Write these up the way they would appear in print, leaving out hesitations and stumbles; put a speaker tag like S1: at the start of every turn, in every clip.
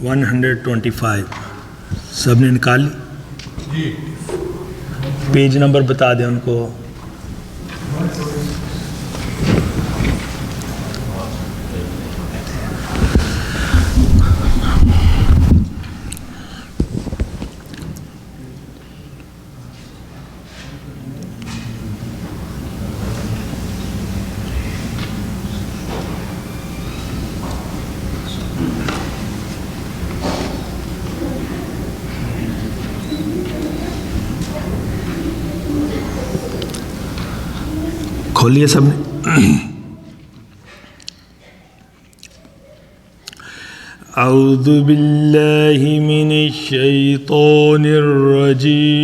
S1: 125 سب نے نکال لی؟ پیج نمبر بتا دیں ان کو. کھولیے سب نے. اعوذ باللہ من الشیطان الرجیم.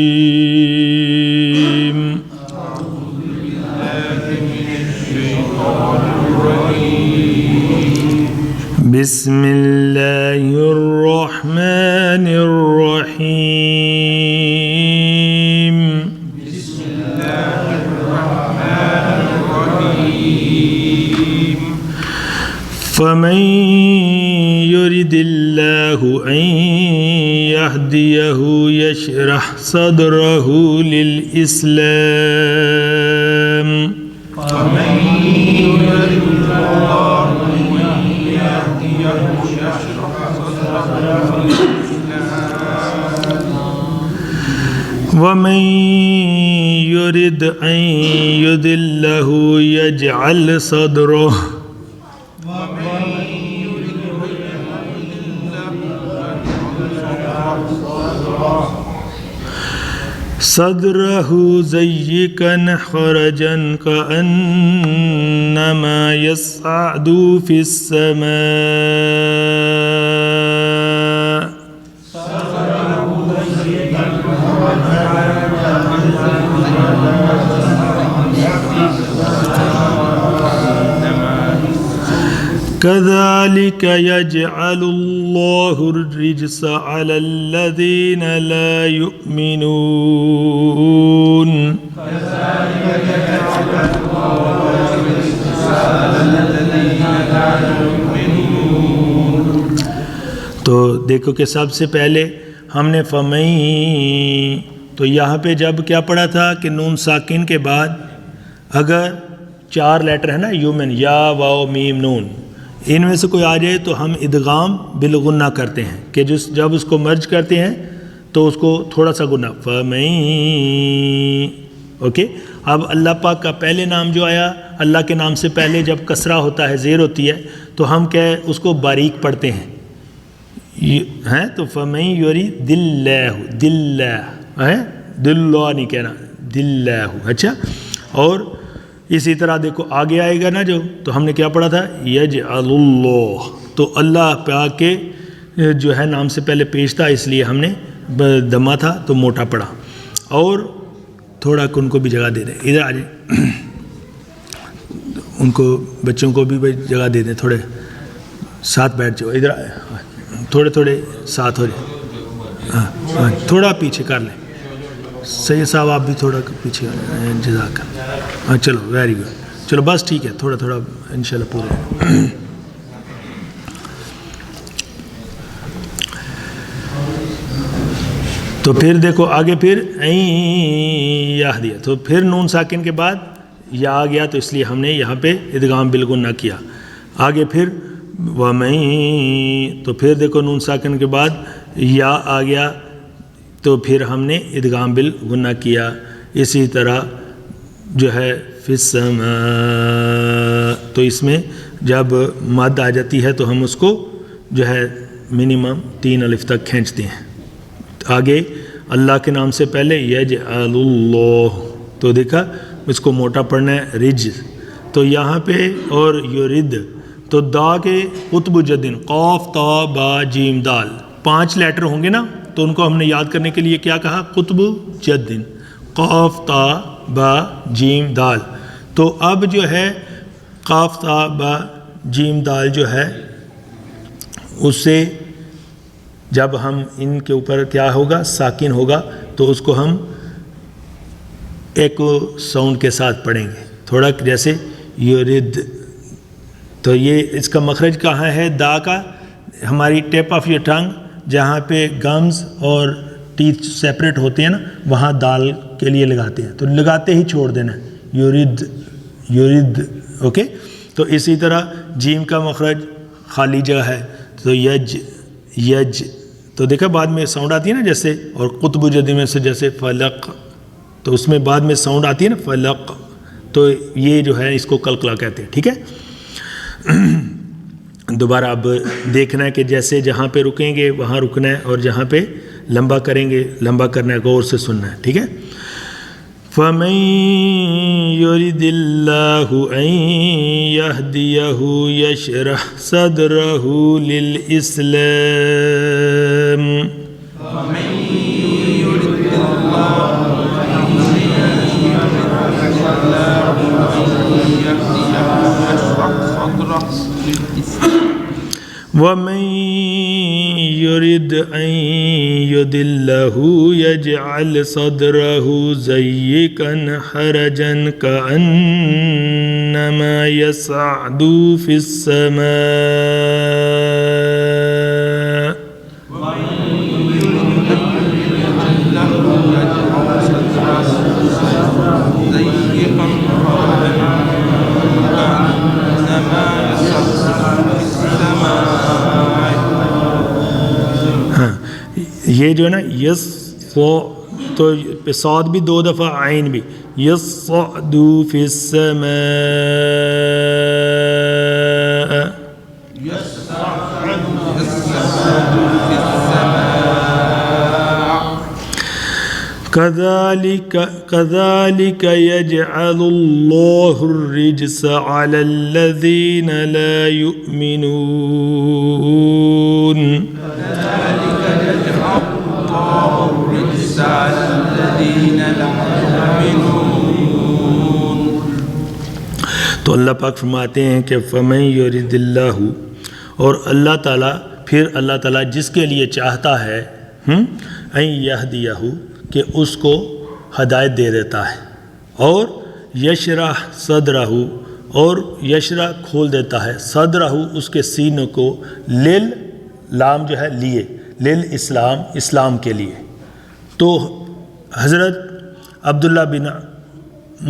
S1: بسم اللہ الرحمن الرحیم. فمن يرد الله أن يهديه يشرح صدره للإسلام. فمن يرد الله أن يهديه يشرح صدره للإسلام. ومن يرد أن يضله يجعل صدره صدره ضيقا حرجا كأنما يصعد في السماء. كذلك يجعل الله الرجس على الذين لا يؤمنون. تو دیکھو کہ سب سے پہلے ہم نے فمئی، تو یہاں پہ جب کیا پڑھا تھا کہ نون ساکن کے بعد اگر 4 لیٹر ہے نا یومن، یا واو میم نون، ان میں سے کوئی آ جائے تو ہم ادغام بالغنہ کرتے ہیں کہ جب اس کو مرج کرتے ہیں تو اس کو تھوڑا سا گنہ فمئی. اوکے. اب اللہ پاک کا پہلے نام جو آیا، اللہ کے نام سے پہلے جب کسرہ ہوتا ہے، زیر ہوتی ہے، تو ہم اس کو باریک پڑھتے ہیں تو فمئی یوری دل نہیں کہنا، دل. اچھا. اور اسی طرح دیکھو آگے آئے گا نا تو ہم نے کیا پڑھا تھا، یجعل اللہ، تو اللہ پاک کے جو ہے نام سے پہلے پیش تھا، اس لیے ہم نے دمہ تھا تو موٹا پڑھا. اور تھوڑا ان کو بھی جگہ دے دیں، ادھر آ جائیں، ان کو بچوں کو بھی جگہ دے دیں، تھوڑے ساتھ بیٹھ جاؤ، ادھر تھوڑے ساتھ ہو جائیں. ہاں تھوڑا پیچھے کر لیں. سید صاحب آپ بھی تھوڑا پیچھے جزاک. ہاں چلو ویری گڈ. چلو بس ٹھیک ہے، تھوڑا انشاءاللہ پورے. تو پھر دیکھو آگے پھر یا دیا، تو پھر نون ساکن کے بعد یا آ گیا، تو اس لیے ہم نے یہاں پہ ادغام بالغنہ کیا. آگے پھر وَمَن، تو پھر دیکھو نون ساکن کے بعد یا آ گیا تو پھر ہم نے ادغام بالغنہ کیا. اسی طرح جو ہے فی السماء، تو اس میں جب مد آ جاتی ہے تو ہم اس کو جو ہے منیمم 3 الف تک کھینچتے ہیں. آگے اللہ کے نام سے پہلے یجعل اللہ، تو دیکھا اس کو موٹا پڑھنا ہے، رج. تو یہاں پہ اور یورد، تو دا کے قطب جدن، قاف تا با جیم دال، 5 لیٹر ہوں گے نا، تو ان کو ہم نے یاد کرنے کے لیے کیا کہا، قطب جدن، قاف تا با جیم دال. تو اب جو ہے قاف تا با جیم دال جو ہے اس سے جب ہم ان کے اوپر کیا ہوگا، ساکن ہوگا، تو اس کو ہم ایک ساؤنڈ کے ساتھ پڑھیں گے، تھوڑا جیسے یورد. تو یہ اس کا مخرج کہاں ہے، دا کا ہماری ٹیپ آف یور ٹنگ جہاں پہ گمز اور ٹیتھ سیپریٹ ہوتے ہیں نا وہاں دال کے لیے لگاتے ہیں، تو لگاتے ہی چھوڑ دینا ہے، یورد اوکے. تو اسی طرح جیم کا مخرج خالی جگہ ہے تو یج تو دیکھا بعد میں ساؤنڈ آتی ہے نا جیسے، اور قطب جدی میں سے جیسے فلق تو اس میں بعد میں ساؤنڈ آتی ہے نا فلق، تو یہ جو ہے اس کو قلقلہ کہتے ہیں. ٹھیک ہے. دوبارہ اب دیکھنا ہے کہ جیسے جہاں پہ رکیں گے وہاں رکنا ہے، اور جہاں پہ لمبا کریں گے لمبا کرنا ہے، غور سے سننا ہے. ٹھیک ہے. فَمَن يُرِدِ اللَّهُ أَن يَهْدِيَهُ يَشْرَحْ صَدْرَهُ لِلْإِسْلَامِ فَمَن يُرِدِ اللَّهُ أَن وَمَن يُرِدْ أَن يُضِلَّهُ يَجْعَلْ صَدْرَهُ ضَيِّقًا حَرَجًا كَأَنَّمَا يَصْعَدُ فِي السَّمَاءِ یہ جو ہے نا یس تو صاد بھی 2 دفعہ عین بھی یصعدو فی السماء كذلك يجعل الله الرجس على الذين لا يؤمنون تو اللہ پاک فرماتے ہیں کہ فَمَن يُرِدِ اللَّهُ، اور اللہ تعالیٰ پھر اللہ تعالیٰ جس کے لیے چاہتا ہے اَن يَهْدِيَهُ کہ اس کو ہدایت دے دیتا ہے، اور یشرح صدرہ اور یشرح کھول دیتا ہے صدرہ اس کے سینوں کو لل لام جو ہے لیے للاسلام اسلام کے لیے. تو حضرت عبداللہ بن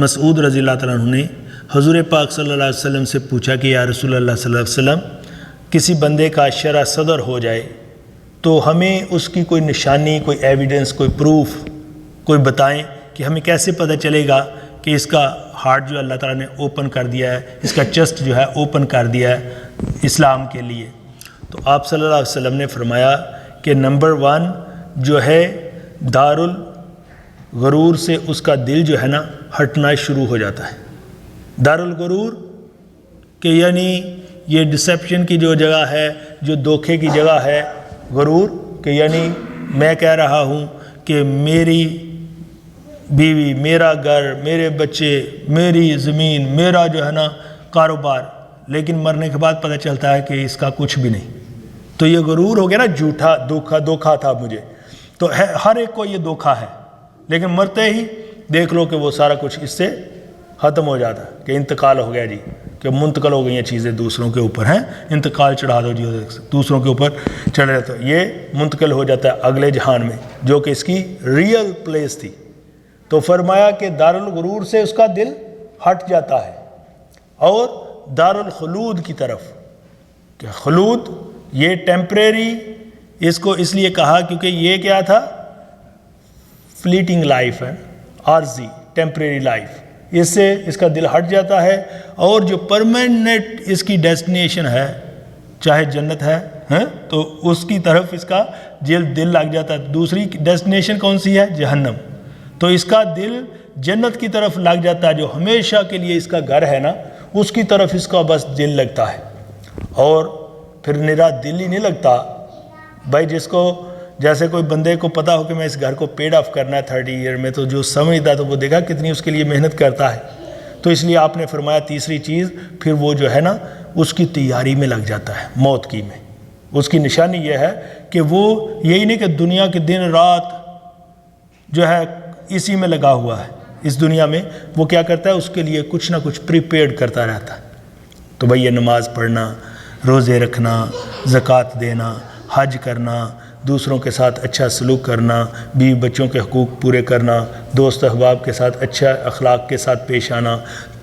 S1: مسعود رضی اللہ تعالیٰ عنہ نے حضور پاک صلی اللہ علیہ وسلم سے پوچھا کہ یا رسول اللہ صلی اللہ علیہ وسلم کسی بندے کا شرح صدر ہو جائے تو ہمیں اس کی کوئی نشانی، کوئی ایویڈنس، کوئی پروف کوئی بتائیں کہ ہمیں کیسے پتہ چلے گا کہ اس کا ہارٹ جو اللہ تعالیٰ نے اوپن کر دیا ہے، اس کا چیسٹ جو ہے اوپن کر دیا ہے اسلام کے لیے. تو آپ صلی اللہ علیہ وسلم نے فرمایا کہ نمبر 1 جو ہے دار الغرور سے اس کا دل جو ہے نا ہٹنا شروع ہو جاتا ہے. دار الغرور کہ یعنی یہ ڈسیپشن کی جو جگہ ہے، جو دھوکے کی جگہ ہے، غرور کہ یعنی میں کہہ رہا ہوں کہ میری بیوی، میرا گھر، میرے بچے، میری زمین، میرا جو ہے نا کاروبار، لیکن مرنے کے بعد پتہ چلتا ہے کہ اس کا کچھ بھی نہیں. تو یہ غرور ہو گیا نا، جھوٹا دھوکا تھا مجھے. تو ہر ایک کو یہ دھوکا ہے، لیکن مرتے ہی دیکھ لو کہ وہ سارا کچھ اس سے ختم ہو جاتا ہے کہ انتقال ہو گیا جی، کہ منتقل ہو گئی ہیں چیزیں دوسروں کے اوپر ہیں، انتقال چڑھا دو جی دوسروں کے اوپر چڑھ جاتا ہے. یہ منتقل ہو جاتا ہے اگلے جہان میں جو کہ اس کی ریئل پلیس تھی. تو فرمایا کہ دار الغرور سے اس کا دل ہٹ جاتا ہے اور دار الخلود کی طرف، کہ خلود یہ ٹیمپریری، اس کو اس لیے کہا کیونکہ یہ کیا تھا، فلیٹنگ لائف ہے، عارضی ٹیمپریری لائف. اس سے اس کا دل ہٹ جاتا ہے، اور جو پرماننٹ اس کی ڈیسٹینیشن ہے چاہے جنت ہے تو اس کی طرف اس کا دل لگ جاتا ہے. دوسری ڈیسٹینیشن کون سی ہے؟ جہنم. تو اس کا دل جنت کی طرف لگ جاتا ہے، جو ہمیشہ کے لیے اس کا گھر ہے نا، اس کی طرف اس کا بس دل لگتا ہے. اور پھر نرا دل ہی نہیں لگتا بھائی، جس کو جیسے کوئی بندے کو پتا ہو کہ میں اس گھر کو پیڈ آف کرنا ہے 30 ایئر میں، تو جو سمجھتا تو وہ دیکھا کتنی اس کے لیے محنت کرتا ہے. تو اس لیے آپ نے فرمایا تیسری چیز پھر وہ جو ہے نا اس کی تیاری میں لگ جاتا ہے، موت کی میں. اس کی نشانی یہ ہے کہ وہ یہی نہیں کہ دنیا کے دن رات جو ہے اسی میں لگا ہوا ہے، اس دنیا میں وہ کیا کرتا ہے، اس کے لیے کچھ نہ کچھ پریپیئرڈ کرتا رہتا ہے. تو بھئی یہ نماز پڑھنا، روزے رکھنا، زکوٰۃ دینا، حج کرنا، دوسروں کے ساتھ اچھا سلوک کرنا، بیوی بچوں کے حقوق پورے کرنا، دوست احباب کے ساتھ اچھا اخلاق کے ساتھ پیش آنا،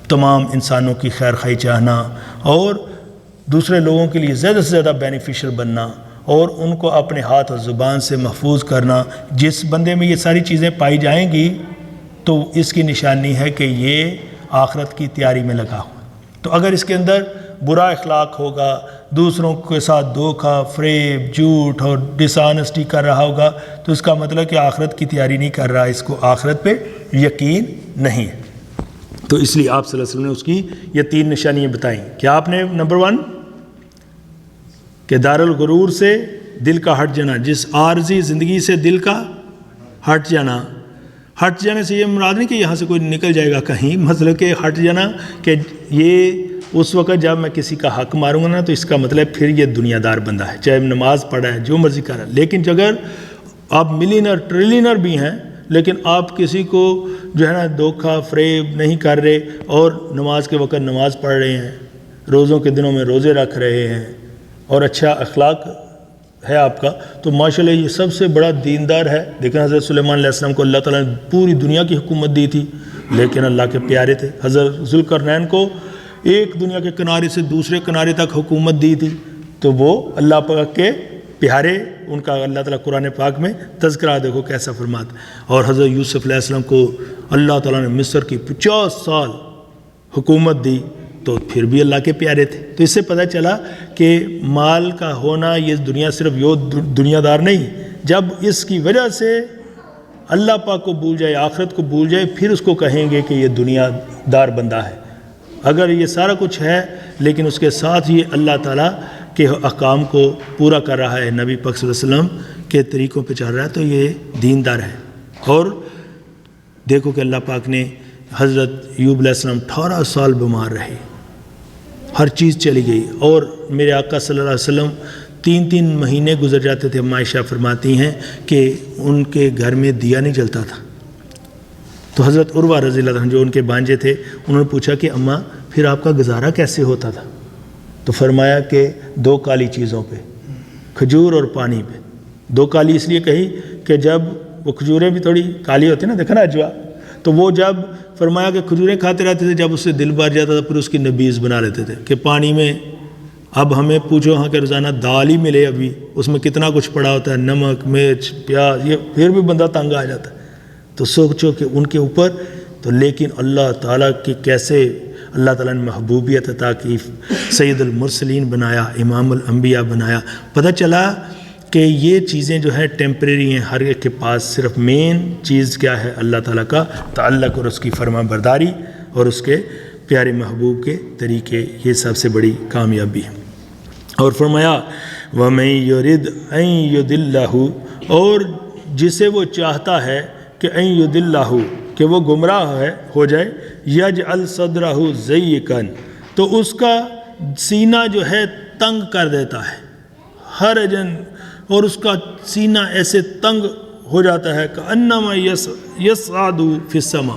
S1: تمام انسانوں کی خیر خواہی چاہنا اور دوسرے لوگوں کے لیے زیادہ سے زیادہ بینیفیشل بننا اور ان کو اپنے ہاتھ اور زبان سے محفوظ کرنا۔ جس بندے میں یہ ساری چیزیں پائی جائیں گی تو اس کی نشانی ہے کہ یہ آخرت کی تیاری میں لگا ہوا۔ تو اگر اس کے اندر برا اخلاق ہوگا، دوسروں کے ساتھ دھوکہ، فریب، جھوٹ اور ڈس آنیسٹی کر رہا ہوگا تو اس کا مطلب کہ آخرت کی تیاری نہیں کر رہا، اس کو آخرت پہ یقین نہیں ہے۔ تو اس لیے آپ صلی اللہ علیہ وسلم نے اس کی یہ 3 نشانیاں بتائیں۔ کیا آپ نے نمبر 1 کہ دارالغرور سے دل کا ہٹ جانا، جس عارضی زندگی سے دل کا ہٹ جانا۔ ہٹ جانے سے یہ مراد نہیں کہ یہاں سے کوئی نکل جائے گا کہیں، مطلب کہ ہٹ جانا کہ یہ اس وقت جب میں کسی کا حق ماروں گا نا تو اس کا مطلب پھر یہ دنیا دار بندہ ہے، چاہے نماز پڑھا ہے، جو مرضی کر رہا ہے۔ لیکن اگر آپ ملینر ٹریلینر بھی ہیں لیکن آپ کسی کو جو ہے نا دھوکہ فریب نہیں کر رہے اور نماز کے وقت نماز پڑھ رہے ہیں، روزوں کے دنوں میں روزے رکھ رہے ہیں اور اچھا اخلاق ہے آپ کا، تو ماشاءاللہ یہ سب سے بڑا دیندار ہے۔ دیکھیں حضرت سلیمان علیہ السلام کو اللہ تعالیٰ نے پوری دنیا کی حکومت دی تھی لیکن اللہ کے پیارے تھے۔ حضرت ذوالقرنین کو ایک دنیا کے کنارے سے دوسرے کنارے تک حکومت دی تھی تو وہ اللہ پاک کے پیارے، ان کا اللہ تعالیٰ قرآن پاک میں تذکرہ دیکھو کیسا فرماتا۔ اور حضرت یوسف علیہ السلام کو اللہ تعالیٰ نے مصر کی 50 سال حکومت دی تو پھر بھی اللہ کے پیارے تھے۔ تو اس سے پتہ چلا کہ مال کا ہونا یہ دنیا صرف دنیا دار نہیں، جب اس کی وجہ سے اللہ پاک کو بھول جائے، آخرت کو بھول جائے، پھر اس کو کہیں گے کہ یہ دنیا دار بندہ ہے۔ اگر یہ سارا کچھ ہے لیکن اس کے ساتھ یہ اللہ تعالیٰ کے احکام کو پورا کر رہا ہے، نبی پاک صلی اللہ علیہ وسلم کے طریقوں پہ چل رہا ہے تو یہ دیندار ہے۔ اور دیکھو کہ اللہ پاک نے حضرت ایوب علیہ السلام 18 سال بیمار رہے، ہر چیز چلی گئی، اور میرے آقا صلی اللہ علیہ وسلم 3 مہینے گزر جاتے تھے۔ عائشہ فرماتی ہیں کہ ان کے گھر میں دیا نہیں جلتا تھا۔ تو حضرت عروہ رضی اللہ عنہ جو ان کے بانجے تھے انہوں نے پوچھا کہ اماں پھر آپ کا گزارا کیسے ہوتا تھا؟ تو فرمایا کہ 2 کالی چیزوں پہ، کھجور اور پانی پہ۔ 2 کالی اس لیے کہی کہ جب وہ کھجوریں بھی تھوڑی کالی ہوتی نا، دیکھا نا اجوا، تو وہ جب فرمایا کہ کھجوریں کھاتے رہتے تھے، جب اس سے دل بھر جاتا تھا پھر اس کی نبیذ بنا لیتے تھے کہ پانی میں اب ہمیں پوچھو ہاں کہ روزانہ دال ہی ملے، ابھی اس میں کتنا کچھ پڑا ہوتا ہے، نمک، مرچ، پیاز، یہ پھر بھی بندہ تنگ آ جاتا ہے۔ تو سوچو کہ ان کے اوپر تو، لیکن اللہ تعالیٰ کی کیسے اللہ تعالیٰ نے محبوبیت عطا کی، سید المرسلین بنایا، امام الانبیاء بنایا۔ پتہ چلا کہ یہ چیزیں جو ہے ٹیمپریری ہیں، ہر ایک کے پاس صرف مین چیز کیا ہے، اللہ تعالیٰ کا تعلق اور اس کی فرما برداری اور اس کے پیارے محبوب کے طریقے، یہ سب سے بڑی کامیابی ہے۔ اور فرمایا وَمَن يُرِدْ أَن يُضِلَّهُ، اور جسے وہ چاہتا ہے کہ أن يُضِلَّهُ کہ وہ گمراہ ہو جائے، يَجْعَلْ صَدْرَهُ ضَيِّقًا تو اس کا سینہ جو ہے تنگ کر دیتا ہے، حرجاً، اور اس کا سینہ ایسے تنگ ہو جاتا ہے كأنما يصعد في السماء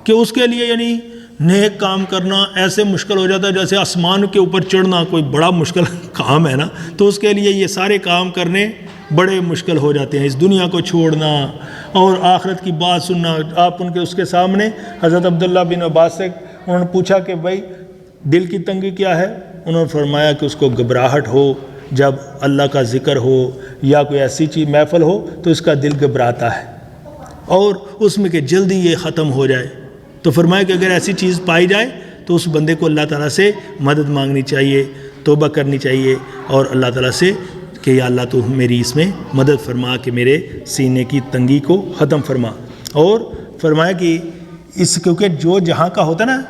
S1: کہ اس کے لیے یعنی نیک کام کرنا ایسے مشکل ہو جاتا ہے جیسے آسمان کے اوپر چڑھنا کوئی بڑا مشکل کام ہے نا، تو اس کے لیے یہ سارے کام کرنے بڑے مشکل ہو جاتے ہیں، اس دنیا کو چھوڑنا اور آخرت کی بات سننا۔ آپ اس کے سامنے حضرت عبداللہ بن عباس سے انہوں نے پوچھا کہ بھائی دل کی تنگی کیا ہے؟ انہوں نے فرمایا کہ اس کو گھبراہٹ ہو، جب اللہ کا ذکر ہو یا کوئی ایسی چیز محفل ہو تو اس کا دل گھبراتا ہے اور اس میں کہ جلدی یہ ختم ہو جائے۔ تو فرمایا کہ اگر ایسی چیز پائی جائے تو اس بندے کو اللہ تعالیٰ سے مدد مانگنی چاہیے، توبہ کرنی چاہیے اور اللہ تعالیٰ سے کہ یا اللہ تو میری اس میں مدد فرما کہ میرے سینے کی تنگی کو ختم فرما۔ اور فرمایا کہ اس کیونکہ جو جہاں کا ہوتا ہے نا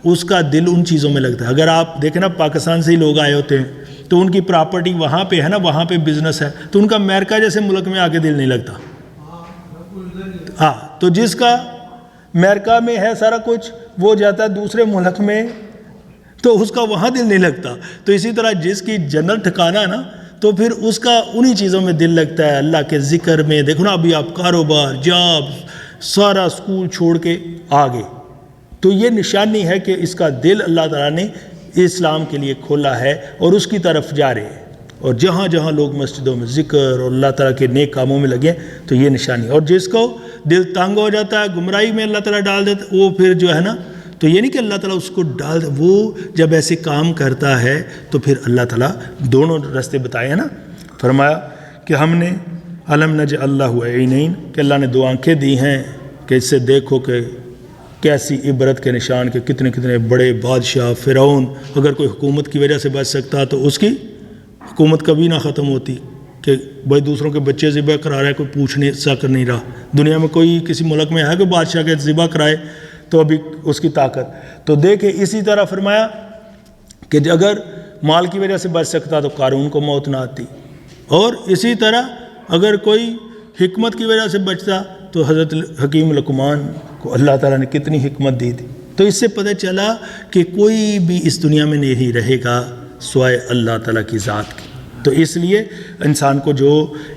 S1: اس کا دل ان چیزوں میں لگتا ہے۔ اگر آپ دیکھیں نا پاکستان سے ہی لوگ آئے ہوتے ہیں تو ان کی پراپرٹی وہاں پہ ہے نا، وہاں پہ بزنس ہے، تو ان کا امریکہ جیسے ملک میں آ کے دل نہیں لگتا۔ ہاں، تو جس کا امریکہ میں ہے سارا کچھ وہ جاتا ہے دوسرے ملک میں تو اس کا وہاں دل نہیں لگتا۔ تو اسی طرح جس کی جنت ٹھکانا ہے نا تو پھر اس کا انہی چیزوں میں دل لگتا ہے، اللہ کے ذکر میں۔ دیکھو نا ابھی آپ کاروبار، جاب، سارا اسکول چھوڑ کے آگے، تو یہ نشانی ہے کہ اس کا دل اللہ تعالیٰ نے اسلام کے لیے کھولا ہے اور اس کی طرف جا رہے ہیں، اور جہاں جہاں لوگ مسجدوں میں ذکر اور اللہ تعالیٰ کے نیک کاموں میں لگے تو یہ نشانی. اور جس کو دل تنگ ہو جاتا ہے، گمراہی میں اللہ تعالیٰ ڈال دیتا ہے، وہ پھر جو ہے نا، تو یہ نہیں کہ اللہ تعالیٰ اس کو ڈال دے، وہ جب ایسے کام کرتا ہے تو پھر اللہ تعالیٰ دونوں راستے بتائے ہیں نا. فرمایا کہ ہم نے علم نجعل اللہ عینین، کہ اللہ نے دو آنکھیں دی ہیں کہ اس سے دیکھو کہ کیسی عبرت کے نشان، کہ کتنے کتنے بڑے بادشاہ فرعون اگر کوئی حکومت کی وجہ سے بچ سکتا تو اس کی حکومت کبھی نہ ختم ہوتی، کہ بھائی دوسروں کے بچے ذبح کرا رہا ہے، کوئی پوچھنے سا کر نہیں رہا. دنیا میں کوئی کسی ملک میں ہے کہ بادشاہ کے ذبح کرائے تو ابھی اس کی طاقت. تو دیکھیں اسی طرح فرمایا کہ اگر مال کی وجہ سے بچ سکتا تو قارون کو موت نہ آتی، اور اسی طرح اگر کوئی حکمت کی وجہ سے بچتا تو حضرت حکیم لقمان کو اللہ تعالیٰ نے کتنی حکمت دی تھی. تو اس سے پتہ چلا کہ کوئی بھی اس دنیا میں نہیں رہے گا سوائے اللہ تعالیٰ کی ذات کی. تو اس لیے انسان کو جو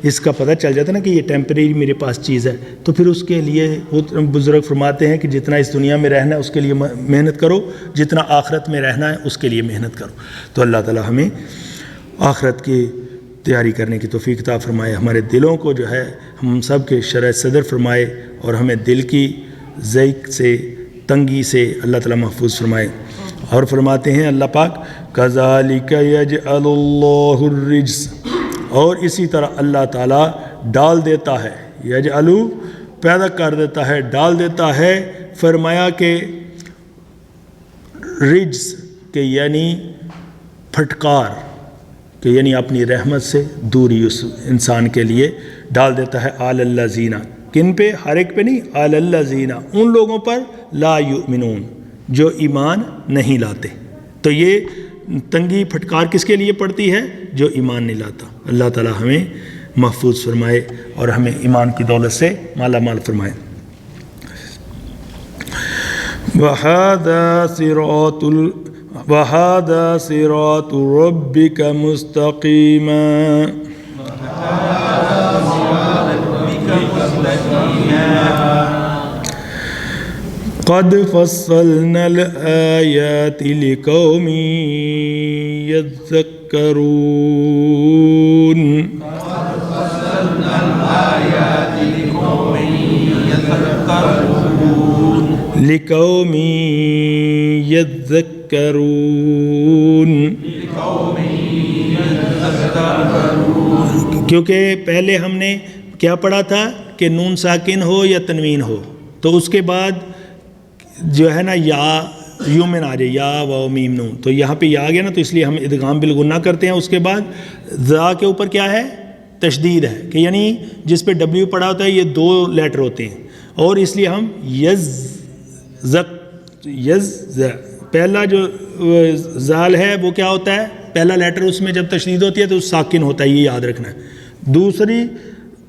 S1: اس کا پتہ چل جاتا ہے نا کہ یہ ٹیمپریری میرے پاس چیز ہے، تو پھر اس کے لیے وہ بزرگ فرماتے ہیں کہ جتنا اس دنیا میں رہنا ہے اس کے لیے محنت کرو، جتنا آخرت میں رہنا ہے اس کے لیے محنت کرو. تو اللہ تعالیٰ ہمیں آخرت کی تیاری کرنے کی توفیق عطا فرمائے، ہمارے دلوں کو جو ہے ہم سب کے شرح صدر فرمائے، اور ہمیں دل کی ضیق سے، تنگی سے اللہ تعالیٰ محفوظ فرمائے. اور فرماتے ہیں اللہ پاک کذالک یجعل اللہ الرجس، اور اسی طرح اللہ تعالیٰ ڈال دیتا ہے، یجعل پیدا کر دیتا ہے، ڈال دیتا ہے. فرمایا کہ رجس کہ یعنی پھٹکار، کہ یعنی اپنی رحمت سے دوری اس انسان کے لیے ڈال دیتا ہے. علی الذین، کن پہ؟ ہر ایک پہ نہیں، علی الذین، ان لوگوں پر لا یؤمنون، جو ایمان نہیں لاتے. تو یہ تنگی پھٹکار کس کے لیے پڑتی ہے؟ جو ایمان نہیں لاتا. اللہ تعالیٰ ہمیں محفوظ فرمائے اور ہمیں ایمان کی دولت سے مالا مال فرمائے. وَهَذَا صِرَاطُ رَبِّكَ مُسْتَقِيمًا قَدْ فَصَّلْنَا الْآيَاتِ لِقَوْمٍ يَذَّكَّرُونَ. لِقَوْمٍ يَذَّكَّرُونَ، کیونکہ پہلے ہم نے کیا پڑھا تھا کہ نون ساکن ہو یا تنوین ہو تو اس کے بعد جو ہے نا یا یومن آ جائے، یا و میم نون، تو یہاں پہ یا آ گیا نا، تو اس لیے ہم ادغام بالغنہ کرتے ہیں. اس کے بعد ذا کے اوپر کیا ہے؟ تشدید ہے، کہ یعنی جس پہ ڈبلیو پڑا ہوتا ہے یہ دو لیٹر ہوتے ہیں، اور اس لیے ہم پہلا جو زال ہے وہ کیا ہوتا ہے؟ پہلا لیٹر اس میں جب تشدید ہوتی ہے تو ساکن ہوتا ہے، یہ یاد رکھنا ہے. دوسری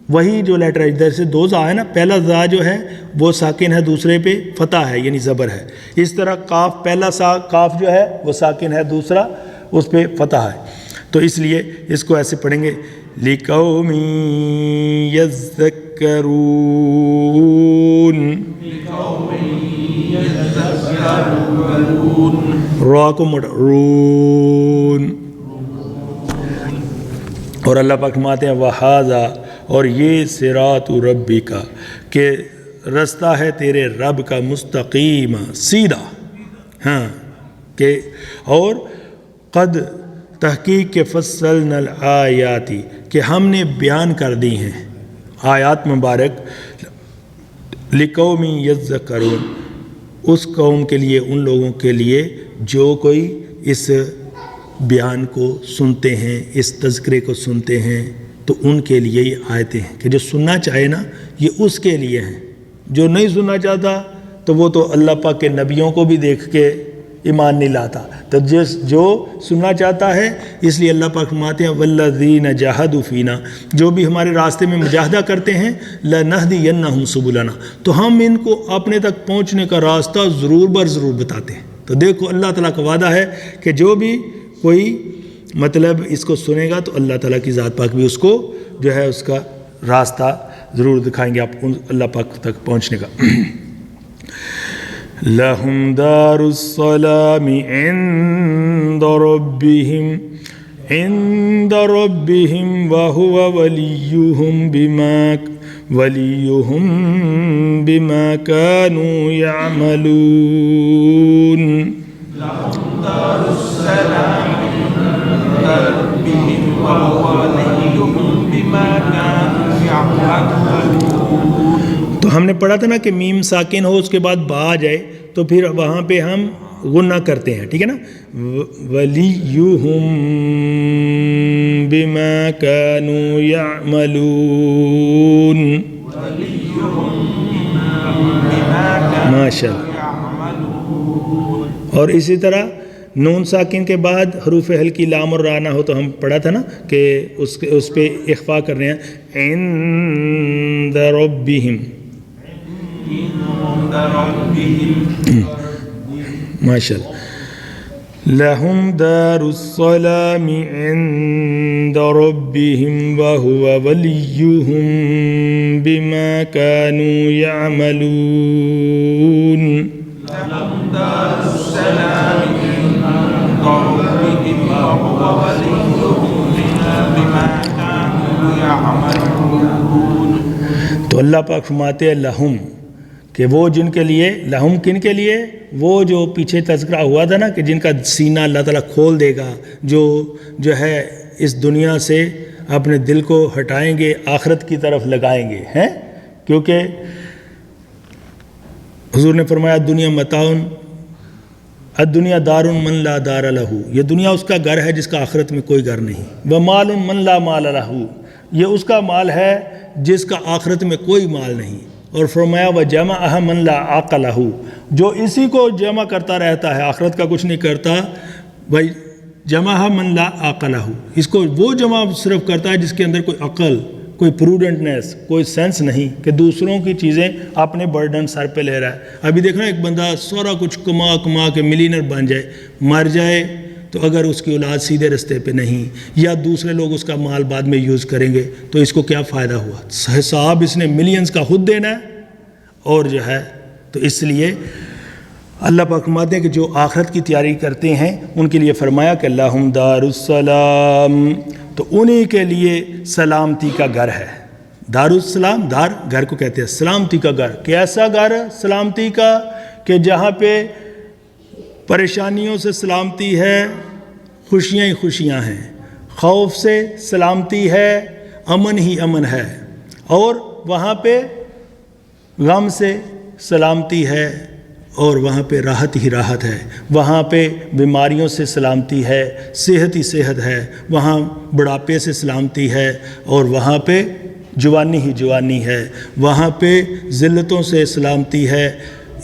S1: وہی جو لیٹر ہے، ادھر سے دو زا ہے نا، پہلا زا جو ہے وہ ساکن ہے، دوسرے پہ فتح ہے یعنی زبر ہے. اس طرح کاف، پہلا کاف جو ہے وہ ساکن ہے، دوسرا اس پہ فتح ہے. تو اس لیے اس کو ایسے پڑھیں گے لِقَوْمٍ يَذَّكَّرُونَ، را کو مڑ رون. اور اللہ پاک فرماتے ہیں وَهَذَا، اور یہ صراط ربک، کہ رستہ ہے تیرے رب کا، مستقیم، سیدھا. ہاں کہ اور قد، تحقیق کے فصلنا الآیات، کہ ہم نے بیان کر دی ہیں آیات مبارک، لقوم یذکرون، اس قوم کے لیے، ان لوگوں کے لیے جو کوئی اس بیان کو سنتے ہیں، اس تذکرے کو سنتے ہیں، تو ان کے لیے یہ آیتیں ہیں کہ جو سننا چاہے نا یہ اس کے لیے ہیں. جو نہیں سننا چاہتا تو وہ تو اللہ پاک کے نبیوں کو بھی دیکھ کے ایمان نہیں لاتا. تو جو سننا چاہتا ہے، اس لیے اللہ پاک فرماتے ہیں والذین جاہدوا فینا، جو بھی ہمارے راستے میں مجاہدہ کرتے ہیں، لنہدینہم سبلنا، تو ہم ان کو اپنے تک پہنچنے کا راستہ ضرور بر ضرور بتاتے ہیں. تو دیکھو اللہ تعالیٰ کا وعدہ ہے کہ جو بھی کوئی مطلب اس کو سنے گا تو اللہ تعالیٰ کی ذات پاک بھی اس کو جو ہے اس کا راستہ ضرور دکھائیں گے آپ اللہ پاک تک پہنچنے کا. لهم دار السلام عند ربهم وهو وليهم بما كانوا يعملون.
S2: لهم دار السلام عند ربهم وهو وليهم بما كانوا يعملون.
S1: تو ہم نے پڑھا تھا نا کہ میم ساکن ہو اس کے بعد با آ جائے تو پھر وہاں پہ ہم غنہ کرتے ہیں، ٹھیک ہے نا. وَلِيُّهُمْ بِمَا كَانُوا يَعْمَلُونَ. ماشاء اللہ. اور اسی طرح نون ساکن کے بعد حروف ہلکی لام اور را نہ ہو تو ہم پڑھا تھا نا کہ اس پہ اخفا کر رہے ہیں عند ربهم. ماشاء اللہ. لهم دار السلام عند ربهم وهو وليهم بما كانوا يعملون.
S2: لهم دار السلام عند ربهم وهو وليهم بما كانوا يعملون.
S1: تو اللہ پاک فرماتے ہیں لہم کہ وہ جن کے لیے، لہم کن کے لیے؟ وہ جو پیچھے تذکرہ ہوا تھا نا کہ جن کا سینہ اللہ تعالیٰ کھول دے گا، جو ہے اس دنیا سے اپنے دل کو ہٹائیں گے، آخرت کی طرف لگائیں گے ہیں. کیونکہ حضور نے فرمایا دنیا متاعن الدنیا دار من لا دار لہ، یہ دنیا اس کا گھر ہے جس کا آخرت میں کوئی گھر نہیں. ومال من لا مال لہ، یہ اس کا مال ہے جس کا آخرت میں کوئی مال نہیں. اور فرمایا وجمعہ من لا عقل لہ، جو اسی کو جمع کرتا رہتا ہے، آخرت کا کچھ نہیں کرتا. بھائی جمعہ من لا عقل لہ، اس کو وہ جمع صرف کرتا ہے جس کے اندر کوئی عقل، کوئی پروڈنٹنیس، کوئی سینس نہیں کہ دوسروں کی چیزیں اپنے برڈن سر پہ لے رہا ہے. ابھی دیکھنا ایک بندہ سارا کچھ کما کے ملینر بن جائے، مر جائے تو اگر اس کی اولاد سیدھے رستے پہ نہیں یا دوسرے لوگ اس کا مال بعد میں یوز کریں گے تو اس کو کیا فائدہ ہوا؟ حساب اس نے ملینز کا خود دینا ہے. اور جو ہے تو اس لیے اللہ پاک فرماتے ہیں کہ جو آخرت کی تیاری کرتے ہیں ان کے لیے فرمایا کہ لہم دار السلام، تو انہی کے لیے سلامتی کا گھر ہے. دار السلام، دار گھر کو کہتے ہیں، سلامتی کا گھر. کیسا گھر سلامتی کا؟ کہ جہاں پہ پریشانیوں سے سلامتی ہے، خوشیاں ہی خوشیاں ہیں، خوف سے سلامتی ہے، امن ہی امن ہے، اور وہاں پہ غم سے سلامتی ہے اور وہاں پہ راحت ہی راحت ہے. وہاں پہ بیماریوں سے سلامتی ہے، صحت ہی صحت ہے. وہاں بڑھاپے سے سلامتی ہے اور وہاں پہ جوانی ہی جوانی ہے. وہاں پہ ذلتوں سے سلامتی ہے،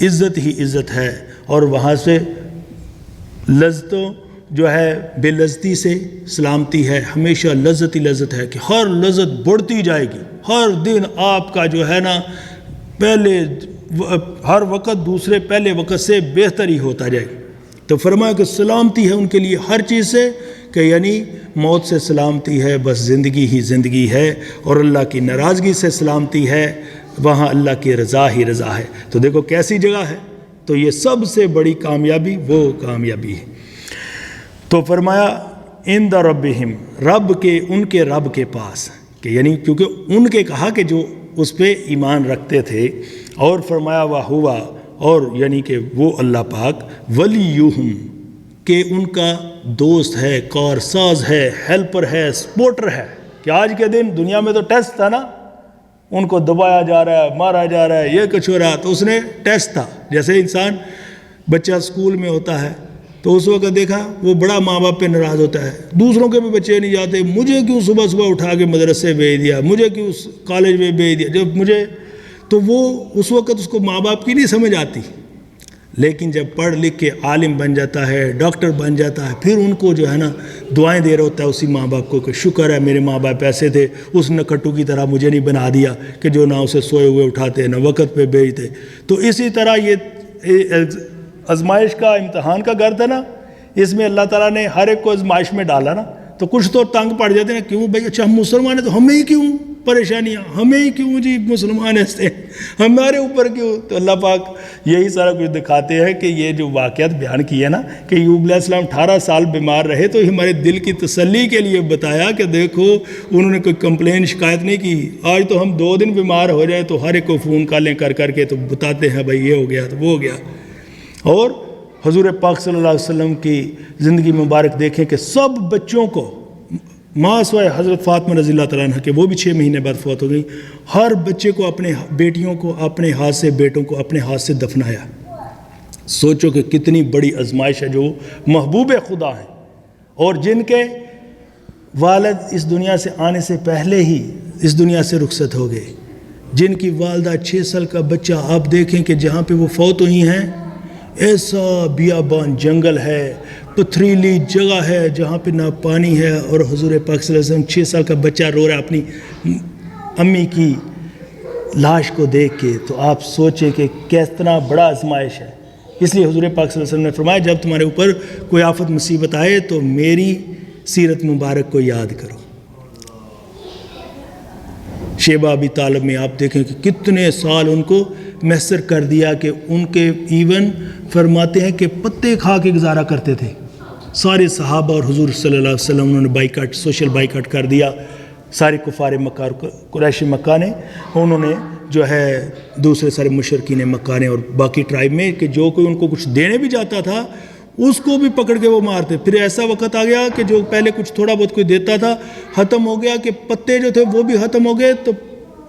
S1: عزت ہی عزت ہے. اور وہاں سے لذتوں جو ہے بے لذتی سے سلامتی ہے. ہمیشہ لذت ہی لذت ہے کہ ہر لذت بڑھتی جائے گی. ہر دن آپ کا جو ہے نا پہلے ہر وقت دوسرے پہلے وقت سے بہتر ہی ہوتا جائے. تو فرمایا کہ سلامتی ہے ان کے لیے ہر چیز سے، کہ یعنی موت سے سلامتی ہے، بس زندگی ہی زندگی ہے. اور اللہ کی ناراضگی سے سلامتی ہے، وہاں اللہ کی رضا ہی رضا ہے. تو دیکھو کیسی جگہ ہے. تو یہ سب سے بڑی کامیابی وہ کامیابی ہے. تو فرمایا عند ربہم، رب کے، ان کے رب کے پاس، کہ یعنی کیونکہ ان کے کہا کہ جو اس پہ ایمان رکھتے تھے. اور فرمایا ہوا، اور یعنی کہ وہ اللہ پاک ولیہم، کہ ان کا دوست ہے، کار ساز ہے، ہیلپر ہے، سپورٹر ہے. کہ آج کے دن دنیا میں تو ٹیسٹ تھا نا، ان کو دبایا جا رہا ہے، مارا جا رہا ہے، یہ کچھ ہو رہا. تو اس نے ٹیسٹ تھا. جیسے انسان بچہ اسکول میں ہوتا ہے تو اس وقت دیکھا وہ بڑا ماں باپ پہ ناراض ہوتا ہے، دوسروں کے بھی بچے نہیں جاتے، مجھے کیوں صبح اٹھا کے مدرسے بھیج دیا، مجھے کیوں کالج میں بھیج دیا، جب مجھے، تو وہ اس وقت اس کو ماں باپ کی نہیں سمجھ آتی. لیکن جب پڑھ لکھ کے عالم بن جاتا ہے، ڈاکٹر بن جاتا ہے، پھر ان کو جو ہے نا دعائیں دے رہا ہوتا ہے اسی ماں باپ کو کہ شکر ہے میرے ماں باپ ایسے تھے، اس نکٹو کی طرح مجھے نہیں بنا دیا کہ جو نہ اسے سوئے ہوئے اٹھاتے نہ وقت پہ بھیجتے. تو اسی طرح یہ آزمائش کا، امتحان کا گھر تھا نا، اس میں اللہ تعالیٰ نے ہر ایک کو آزمائش میں ڈالا نا. تو کچھ تو تنگ پڑ جاتے ہیں، کیوں بھائی اچھا ہم مسلمان ہیں تو ہمیں ہی کیوں پریشانیاں، ہمیں ہی کیوں جی مسلمان ایسے، ہمارے اوپر کیوں. تو اللہ پاک یہی سارا کچھ دکھاتے ہیں کہ یہ جو واقعات بیان کیے نا کہ ایوب علیہ السلام 18 سال بیمار رہے، تو ہمارے دل کی تسلی کے لیے بتایا کہ دیکھو انہوں نے کوئی کمپلین شکایت نہیں کی. آج تو ہم 2 دن بیمار ہو جائیں تو ہر ایک کو فون کالیں کر کر کے تو بتاتے ہیں بھائی یہ ہو گیا تو وہ ہو گیا. اور حضور پاک صلی اللہ علیہ وسلم کی زندگی مبارک دیکھیں کہ سب بچوں کو ماں سوائے حضرت فاطمہ رضی اللہ تعالیٰ عنہ کے، وہ بھی 6 مہینے بعد فوت ہو گئی، ہر بچے کو اپنے بیٹیوں کو اپنے ہاتھ سے، بیٹوں کو اپنے ہاتھ سے دفنایا. سوچو کہ کتنی بڑی آزمائش ہے. جو محبوب خدا ہیں اور جن کے والد اس دنیا سے آنے سے پہلے ہی اس دنیا سے رخصت ہو گئے، جن کی والدہ 6 سال کا بچہ، آپ دیکھیں کہ جہاں پہ وہ فوت ہوئی ہیں ایسا بیابان جنگل ہے، پتھریلی جگہ ہے جہاں پہ نہ پانی ہے، اور حضور پاک صلی اللہ علیہ وسلم 6 سال کا بچہ رو رہا ہے اپنی امی کی لاش کو دیکھ کے. تو آپ سوچیں کہ کتنا بڑا آزمائش ہے. اس لیے حضور پاک صلی اللہ علیہ وسلم نے فرمایا جب تمہارے اوپر کوئی آفت مصیبت آئے تو میری سیرت مبارک کو یاد کرو. شیبہ ابی طالب میں آپ دیکھیں کہ کتنے سال ان کو میسر کر دیا کہ ان کے ایون فرماتے ہیں کہ پتے کھا کے گزارا کرتے تھے. سارے صحابہ اور حضور صلی اللہ علیہ وسلم انہوں نے بائیکاٹ، سوشل بائیکاٹ کر دیا. سارے کفار مکہ اور قریش مکہ نے، انہوں نے جو ہے دوسرے سارے مشرکین مکہ نے اور باقی ٹرائب میں کہ جو کوئی ان کو کچھ دینے بھی جاتا تھا اس کو بھی پکڑ کے وہ مارتے. پھر ایسا وقت آ گیا کہ جو پہلے کچھ تھوڑا بہت کوئی دیتا تھا ختم ہو گیا کہ پتے جو تھے وہ بھی ختم ہو گئے، تو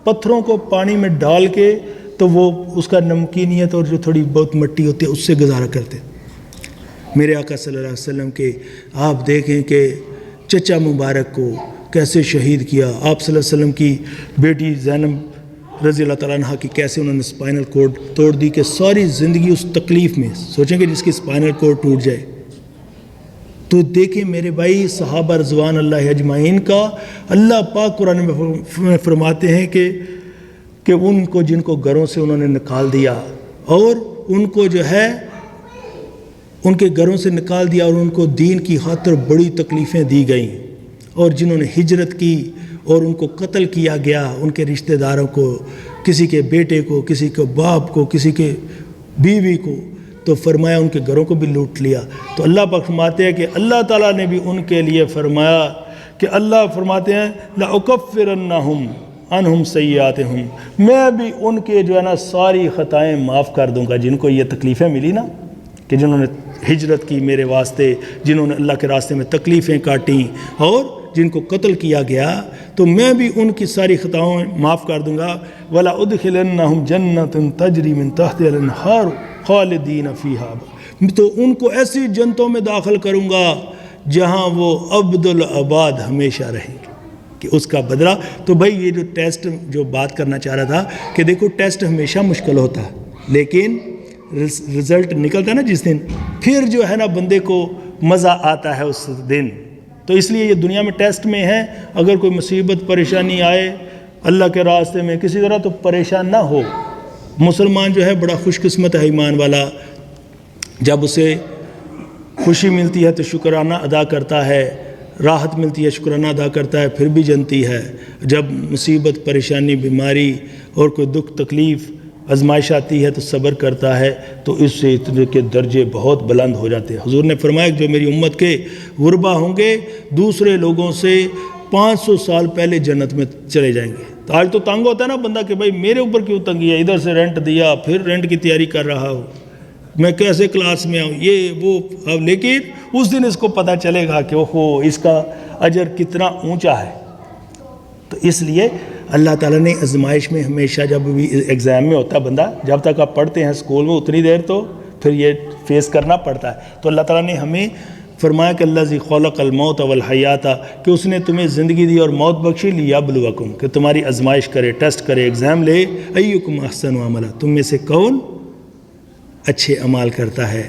S1: پتھروں کو پانی میں ڈال کے تو وہ اس کا نمکینیت اور جو تھوڑی بہت مٹی ہوتی ہے اس سے گزارا کرتے. میرے آقا صلی اللہ علیہ وسلم کے آپ دیکھیں کہ چچا مبارک کو کیسے شہید کیا. آپ صلی اللہ علیہ وسلم کی بیٹی زینب رضی اللہ تعالیٰ عنہ کی کیسے انہوں نے اسپائنل کورڈ توڑ دی کہ ساری زندگی اس تکلیف میں. سوچیں کہ جس کی اسپائنل کورڈ ٹوٹ جائے. تو دیکھیں میرے بھائی صحابہ رضوان اللہ اجمعین کا اللہ پاک قرآن میں فرماتے ہیں کہ ان کو جن کو گھروں سے انہوں نے نکال دیا اور ان کو جو ہے ان کے گھروں سے نکال دیا اور ان کو دین کی خاطر بڑی تکلیفیں دی گئیں، اور جنہوں نے ہجرت کی اور ان کو قتل کیا گیا، ان کے رشتہ داروں کو، کسی کے بیٹے کو، کسی کے باپ کو، کسی کے بیوی کو، تو فرمایا ان کے گھروں کو بھی لوٹ لیا. تو اللہ پاک فرماتے ہیں کہ اللہ تعالیٰ نے بھی ان کے لیے فرمایا کہ اللہ فرماتے ہیں لَأُكَفِّرَنَّهُمْ عَنْهُمْ سَيِّئَاتِهُمْ، میں بھی ان کے جو ہے نا ساری خطائیں معاف کر دوں گا. جن کو یہ تکلیفیں ملی نا کہ جنہوں نے ہجرت کی میرے واسطے، جنہوں نے اللہ کے راستے میں تکلیفیں کاٹیں اور جن کو قتل کیا گیا، تو میں بھی ان کی ساری خطاؤں معاف کر دوں گا. وَلَا أُدْخِلَنَّهُمْ جَنَّةٍ تَجْرِي مِن تَحْتِهَا الْأَنْهَارُ خَالِدِينَ فِيهَا، تو ان کو ایسی جنتوں میں داخل کروں گا جہاں وہ ابدالآباد ہمیشہ رہیں گے، کہ اس کا بدلہ. تو بھائی یہ جو ٹیسٹ جو بات کرنا چاہ رہا تھا کہ دیکھو ٹیسٹ ہمیشہ مشکل ہوتا ہے، لیکن رزلٹ نکلتا ہے نا جس دن، پھر جو ہے نا بندے کو مزہ آتا ہے اس دن. تو اس لیے یہ دنیا میں ٹیسٹ میں ہے. اگر کوئی مصیبت پریشانی آئے اللہ کے راستے میں کسی طرح تو پریشان نہ ہو. مسلمان جو ہے بڑا خوش قسمت ہے ایمان والا، جب اسے خوشی ملتی ہے تو شکرانہ ادا کرتا ہے، راحت ملتی ہے شکرانہ ادا کرتا ہے، پھر بھی جنتی ہے. جب مصیبت پریشانی بیماری اور کوئی دکھ تکلیف آزمائش آتی ہے تو صبر کرتا ہے، تو اس سے اتنے کے درجے بہت بلند ہو جاتے ہیں. حضور نے فرمایا کہ جو میری امت کے غربا ہوں گے دوسرے لوگوں سے 500 سال پہلے جنت میں چلے جائیں گے. تو آج تو تنگ ہوتا ہے نا بندہ کہ بھائی میرے اوپر کیوں تنگی ہے، ادھر سے رینٹ دیا، پھر رینٹ کی تیاری کر رہا ہوں، میں کیسے کلاس میں آؤں، یہ وہ. لیکن اس دن اس کو پتہ چلے گا کہ اوہو اس کا اجر کتنا اونچا ہے. تو اس لیے اللہ تعالیٰ نے آزمائش میں ہمیشہ، جب بھی ایگزام میں ہوتا ہے بندہ، جب تک آپ پڑھتے ہیں اسکول میں اتنی دیر تو پھر یہ فیس کرنا پڑتا ہے. تو اللہ تعالیٰ نے ہمیں فرمایا کہ اللہ ذی خلق الموت والحیات، کہ اس نے تمہیں زندگی دی اور موت بخشی لیبلوکم، کہ تمہاری آزمائش کرے، ٹیسٹ کرے، ایگزام لے. ایکم احسن عملا، تم میں سے کون اچھے اعمال کرتا ہے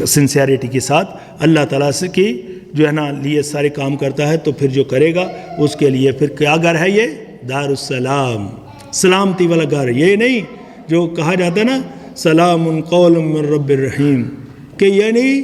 S1: سنسیئرٹی کے ساتھ اللہ تعالیٰ سے کی جو ہے نا لیے سارے کام کرتا ہے. تو پھر جو کرے گا اس کے لیے پھر کیا گھر ہے؟ یہ دار السلام، سلامتی والا گھر. یہ نہیں جو کہا جاتا ہے نا سلام قول من رب الرحیم، کہ یعنی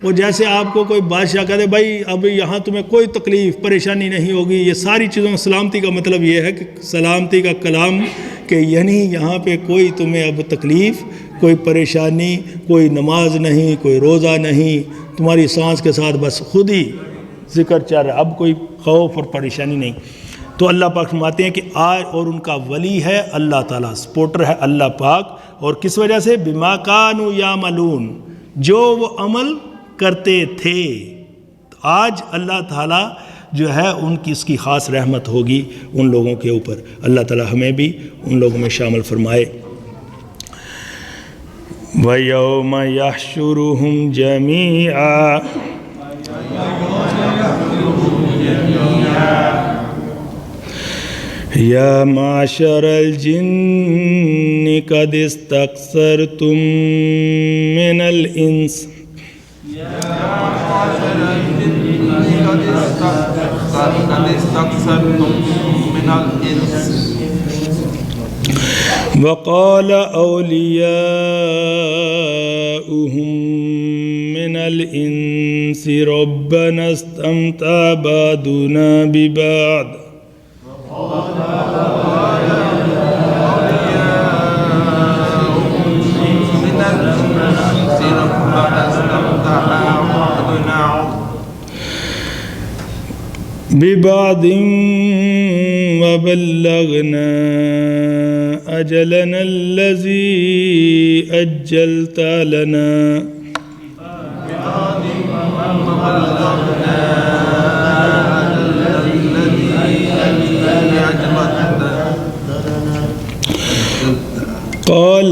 S1: وہ جیسے آپ کو کوئی بادشاہ کہتے بھائی اب یہاں تمہیں کوئی تکلیف پریشانی نہیں ہوگی. یہ ساری چیزوں میں سلامتی کا مطلب یہ ہے کہ سلامتی کا کلام، کہ یعنی یہاں پہ کوئی تمہیں اب تکلیف کوئی پریشانی، کوئی نماز نہیں، کوئی روزہ نہیں، تمہاری سانس کے ساتھ بس خود ہی ذکر چل رہا ہے، اب کوئی خوف اور پریشانی نہیں۔ تو اللہ پاک فرماتے ہیں کہ آج اور ان کا ولی ہے اللہ تعالیٰ، سپورٹر ہے اللہ پاک، اور کس وجہ سے؟ بما کانوا یعملون، جو وہ عمل کرتے تھے۔ آج اللہ تعالیٰ جو ہے ان کی اس کی خاص رحمت ہوگی ان لوگوں کے اوپر۔ اللہ تعالیٰ ہمیں بھی ان لوگوں میں شامل فرمائے۔ وَيَوْمَ يَحْشُرُهُمْ جَمِيعًا يَا مَعْشَرَ الْجِنِّ قَدِ اسْتَكْثَرْتُم مِّنَ الْإِنسِ وقال أولياؤهم من الإنس ربنا استمتع بعضنا ببعض ببعض وبلغنا أجلنا الذي أجلت لنا قال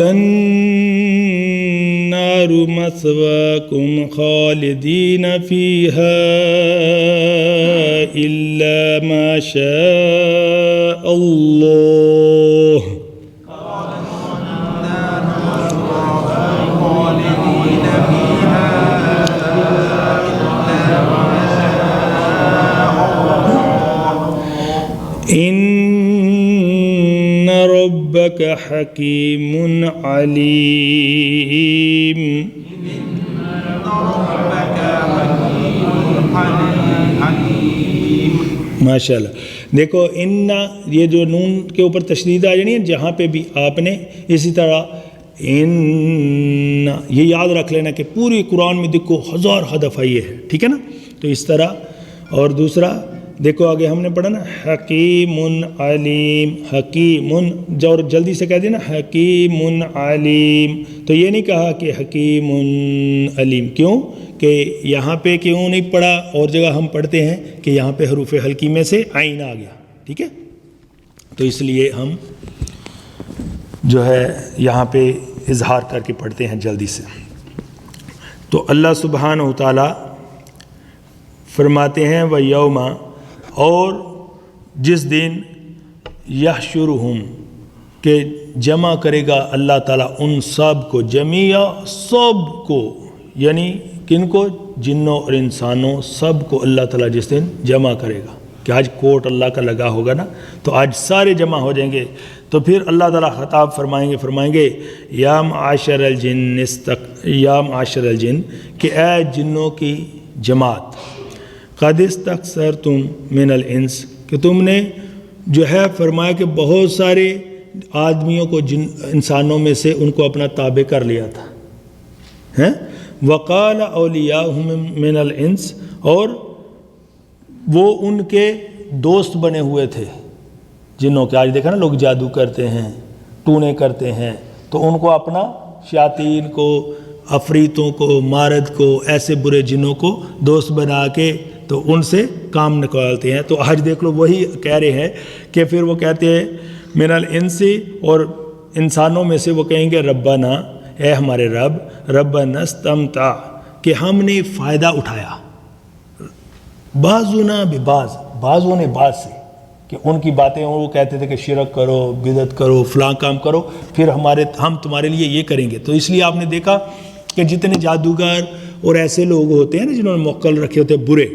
S1: النار مثواكم خالدين فيها إلا ما شاء الله إن ربك حكيم عليم ماشاء اللہ۔ دیکھو ان، یہ جو نون کے اوپر تشدید آ جانی ہے جہاں پہ بھی آپ نے اسی طرح ان، یہ یاد رکھ لینا کہ پوری قرآن میں دیکھو 1000 دفعہ یہ ہے، ٹھیک ہے نا؟ تو اس طرح۔ اور دوسرا دیکھو آگے ہم نے پڑھا نا حکیم علیم، حکیم، جو جلدی سے کہہ دیں نا حکیم علیم، تو یہ نہیں کہا کہ حکیم علیم، کیوں کہ یہاں پہ کیوں نہیں پڑھا؟ اور جگہ ہم پڑھتے ہیں کہ یہاں پہ حروف حلقی میں سے عین آ گیا، ٹھیک ہے؟ تو اس لیے ہم جو ہے یہاں پہ اظہار کر کے پڑھتے ہیں جلدی سے۔ تو اللہ سبحانہ و تعالی فرماتے ہیں وَيَوْمَ، اور جس دن یحشرہم، کہ جمع کرے گا اللہ تعالیٰ ان سب کو، جمیع سب کو، یعنی کن کو؟ جنوں اور انسانوں سب کو اللہ تعالیٰ جس دن جمع کرے گا، کہ آج کوٹ اللہ کا لگا ہوگا نا، تو آج سارے جمع ہو جائیں گے۔ تو پھر اللہ تعالیٰ خطاب فرمائیں گے یا معاشر الجن، کہ اے جنوں کی جماعت، قد استکثرتم من الانس، کہ تم نے جو ہے فرمایا کہ بہت سارے آدمیوں کو، انسانوں میں سے ان کو اپنا تابع کر لیا تھا، ہیں؟ وقال اولیاؤہم من الانس، اور وہ ان کے دوست بنے ہوئے تھے جنوں کے۔ آج دیکھا نا لوگ جادو کرتے ہیں، ٹونے کرتے ہیں، تو ان کو اپنا، شیاطین کو، عفریتوں کو، مارد کو، ایسے برے جنوں کو دوست بنا کے تو ان سے کام نکالتے ہیں۔ تو آج دیکھ لو وہی کہہ رہے ہیں کہ پھر وہ کہتے ہیں من الانس، اور انسانوں میں سے وہ کہیں گے ربنا، اے ہمارے رب، ربنا استمتع، کہ ہم نے فائدہ اٹھایا، بعضنا ببعض، بعضوں نے بعض سے، کہ ان کی باتیں وہ کہتے تھے کہ شرک کرو، بدعت کرو، فلاں کام کرو، پھر ہم تمہارے لیے یہ کریں گے۔ تو اس لیے آپ نے دیکھا کہ جتنے جادوگر اور ایسے لوگ ہوتے ہیں نا جنہوں نے موکل رکھے ہوتے ہیں برے،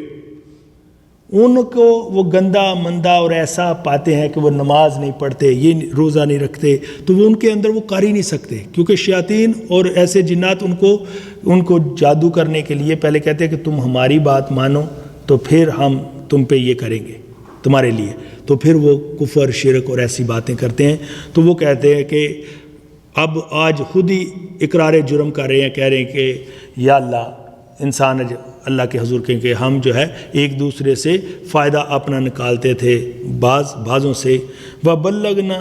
S1: ان کو وہ گندا مندہ اور ایسا پاتے ہیں کہ وہ نماز نہیں پڑھتے، یہ روزہ نہیں رکھتے، تو وہ ان کے اندر وہ کر ہی نہیں سکتے، کیونکہ شیاطین اور ایسے جنات ان کو جادو کرنے کے لیے پہلے کہتے ہیں کہ تم ہماری بات مانو تو پھر ہم تم پہ یہ کریں گے تمہارے لیے، تو پھر وہ کفر، شرک اور ایسی باتیں کرتے ہیں۔ تو وہ کہتے ہیں کہ اب آج خود ہی اقرار جرم کر رہے ہیں، کہہ رہے ہیں کہ یا اللہ، انسان اللہ کے حضور کہیں کہ ہم جو ہے ایک دوسرے سے فائدہ اپنا نکالتے تھے بعضوں سے، وَبَلَّغْنَا،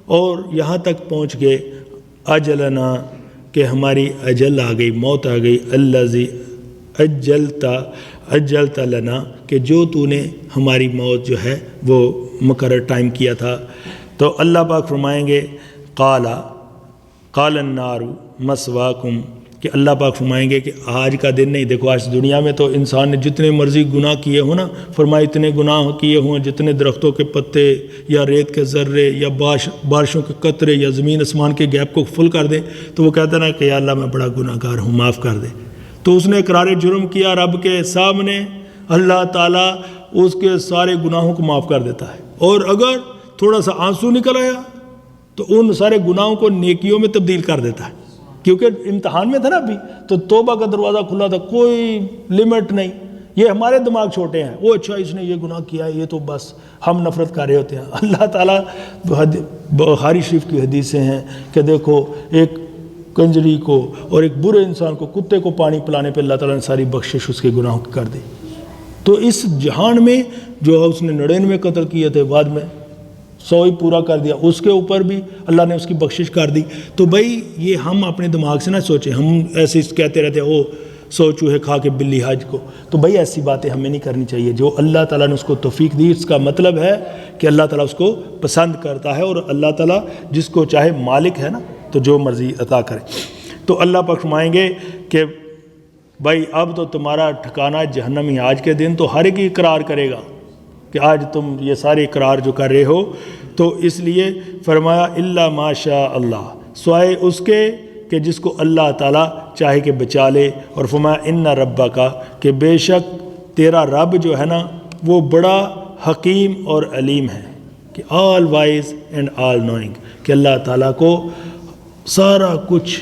S1: اور یہاں تک پہنچ گئے، اجلنا، کہ ہماری اجل آ گئی، موت آ گئی، الذی اجلتا لنا، کہ جو تو نے ہماری موت جو ہے وہ مقرر ٹائم کیا تھا۔ تو اللہ پاک فرمائیں گے قال النار مسواکم، کہ اللہ پاک فرمائیں گے کہ آج کا دن نہیں، دیکھو آج دنیا میں تو انسان نے جتنے مرضی گناہ کیے ہوں نا، فرمائے اتنے گناہ کیے ہوں، جتنے درختوں کے پتے یا ریت کے ذرے یا بارشوں کے قطرے یا زمین آسمان کے گیپ کو فل کر دے، تو وہ کہتا ہے نا کہ یا اللہ میں بڑا گناہ گار ہوں، معاف کر دے۔ تو اس نے اقرار جرم کیا رب کے سامنے، اللہ تعالیٰ اس کے سارے گناہوں کو معاف کر دیتا ہے، اور اگر تھوڑا سا آنسو نکل آیا تو ان سارے گناہوں کو نیکیوں میں تبدیل کر دیتا ہے، کیونکہ امتحان میں تھا نا ابھی، تو توبہ کا دروازہ کھلا تھا، کوئی لیمٹ نہیں۔ یہ ہمارے دماغ چھوٹے ہیں، وہ اچھا اس نے یہ گناہ کیا ہے، یہ تو بس ہم نفرت کر رہے ہوتے ہیں۔ اللہ تعالیٰ بخاری شریف کی حدیثیں ہیں کہ دیکھو ایک کنجری کو اور ایک برے انسان کو، کتے کو پانی پلانے پہ اللہ تعالیٰ نے ساری بخشش اس کے گناہوں کی کر دی۔ تو اس جہان میں جو اس نے 99 قتل کیے تھے، بعد میں 100 ہی پورا کر دیا، اس کے اوپر بھی اللہ نے اس کی بخشش کر دی۔ تو بھائی یہ ہم اپنے دماغ سے نہ سوچیں، ہم ایسے کہتے رہتے ہیں 100 چوہے کھا کے بلی حج کو، تو بھائی ایسی باتیں ہمیں نہیں کرنی چاہیے۔ جو اللہ تعالیٰ نے اس کو توفیق دی، اس کا مطلب ہے کہ اللہ تعالیٰ اس کو پسند کرتا ہے، اور اللہ تعالیٰ جس کو چاہے مالک ہے نا، تو جو مرضی عطا کرے۔ تو اللہ پاک فرمائیں گے کہ بھائی اب تو تمہارا ٹھکانہ جہنم ہی، آج کے دن تو ہر ایک اقرار کرے گا کہ آج تم یہ سارے اقرار جو کر رہے ہو۔ تو اس لیے فرمایا الا ما شاء اللہ، سوائے اس کے کہ جس کو اللہ تعالیٰ چاہے کہ بچا لے، اور فرمایا ان ربک، کہ بے شک تیرا رب جو ہے نا وہ بڑا حکیم اور علیم ہے، کہ آل وائز اینڈ آل نوئنگ، کہ اللہ تعالیٰ کو سارا کچھ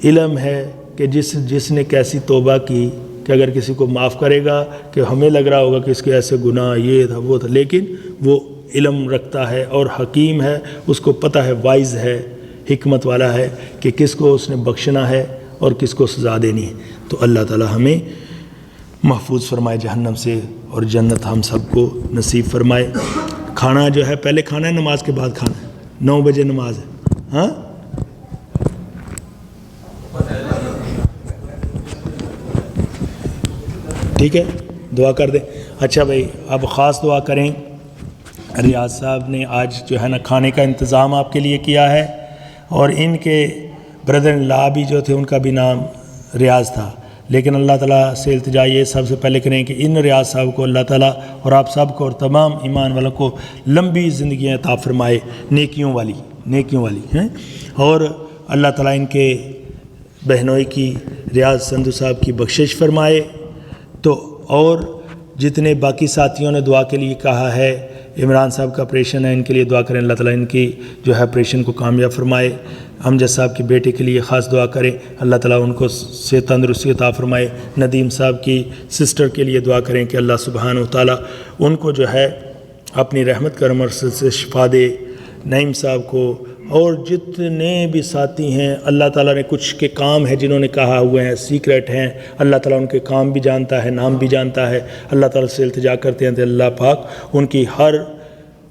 S1: علم ہے، کہ جس نے کیسی توبہ کی، کہ اگر کسی کو معاف کرے گا، کہ ہمیں لگ رہا ہوگا کہ اس کے ایسے گناہ یہ تھا وہ تھا، لیکن وہ علم رکھتا ہے اور حکیم ہے، اس کو پتہ ہے، وائز ہے، حکمت والا ہے کہ کس کو اس نے بخشنا ہے اور کس کو سزا دینی ہے۔ تو اللہ تعالی ہمیں محفوظ فرمائے جہنم سے، اور جنت ہم سب کو نصیب فرمائے۔ کھانا جو ہے پہلے کھانا ہے، نماز کے بعد کھانا ہے، 9 بجے نماز ہے، ہاں ٹھیک ہے، دعا کر دیں۔ اچھا بھائی اب خاص دعا کریں، ریاض صاحب نے آج جو ہے نا کھانے کا انتظام آپ کے لیے کیا ہے، اور ان کے بردر ان لا بھی جو تھے ان کا بھی نام ریاض تھا، لیکن اللہ تعالیٰ سے التجا یہ سب سے پہلے کریں کہ ان ریاض صاحب کو اللہ تعالیٰ اور آپ سب کو اور تمام ایمان والوں کو لمبی زندگیاں عطا فرمائے، نیکیوں والی ہیں، اور اللہ تعالیٰ ان کے بہنوئی کی ریاض سندھو صاحب کی بخشش فرمائے۔ تو اور جتنے باقی ساتھیوں نے دعا کے لیے کہا ہے، عمران صاحب کا آپریشن ہے، ان کے لیے دعا کریں، اللہ تعالیٰ ان کی جو ہے آپریشن کو کامیاب فرمائے۔ امجد صاحب کے بیٹے کے لیے خاص دعا کریں، اللہ تعالیٰ ان کو صحت تندرستی عطا فرمائے۔ ندیم صاحب کی سسٹر کے لیے دعا کریں کہ اللہ سبحانہ و تعالیٰ ان کو جو ہے اپنی رحمت کا مرصد سے شفا دے۔ نعیم صاحب کو اور جتنے بھی ساتھی ہیں، اللہ تعالیٰ نے کچھ کے کام ہیں جنہوں نے کہا ہوئے ہیں، سیکرٹ ہیں، اللہ تعالیٰ ان کے کام بھی جانتا ہے، نام بھی جانتا ہے۔ اللہ تعالیٰ سے التجا کرتے ہیں کہ اللہ پاک ان کی ہر